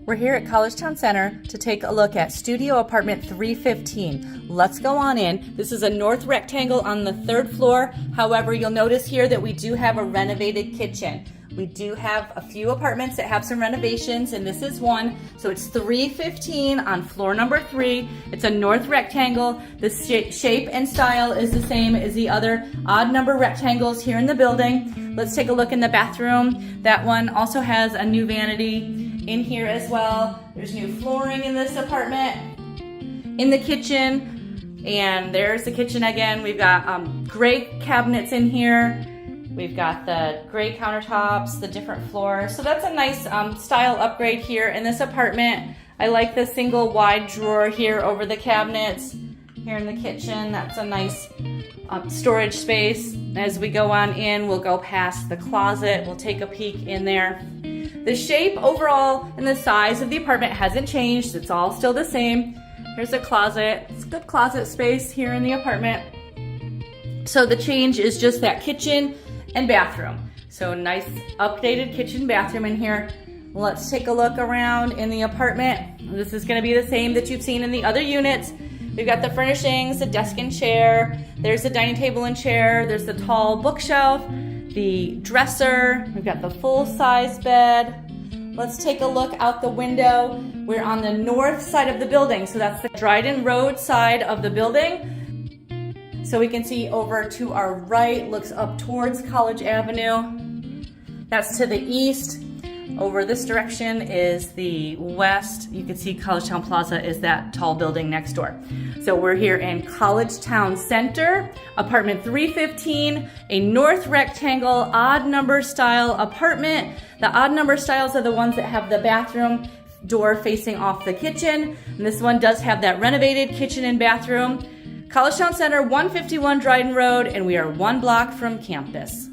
We're here at Collegetown Center to take a look at Studio Apartment 315. Let's go on in. This is a north rectangle on the 3rd floor. However, you'll notice here that we do have a renovated kitchen. We do have a few apartments that have some renovations, and this is one. So it's 315 on floor number 3. It's a north rectangle. The shape and style is the same as the other odd number rectangles here in the building. Let's take a look in the bathroom. That one also has a new vanity in here as well. There's new flooring in this apartment. In the kitchen, and there's the kitchen again. We've got gray cabinets in here. We've got the gray countertops, the different floors. So that's a nice style upgrade here in this apartment. I like the single wide drawer here over the cabinets. Here in the kitchen, that's a nice storage space. As we go on in, we'll go past the closet. We'll take a peek in there. The shape overall and the size of the apartment hasn't changed. It's all still the same. Here's a closet. It's good closet space here in the apartment. So the change is just that kitchen and bathroom. So nice updated kitchen bathroom in here. Let's take a look around in the apartment. This is going to be the same that you've seen in the other units. We've got the furnishings, the desk and chair. There's the dining table and chair. There's the tall bookshelf, the dresser. We've got the full-size bed. Let's take a look out the window. We're on the north side of the building, so that's the Dryden Road side of the building. So we can see over to our right, looks up towards College Avenue. That's to the east. Over this direction is the west. You can see Collegetown Plaza is that tall building next door. So we're here in Collegetown Center, apartment 315, a north rectangle, odd number style apartment. The odd number styles are the ones that have the bathroom door facing off the kitchen. And this one does have that renovated kitchen and bathroom. Collegetown Center, 151 Dryden Road, and we are 1 block from campus.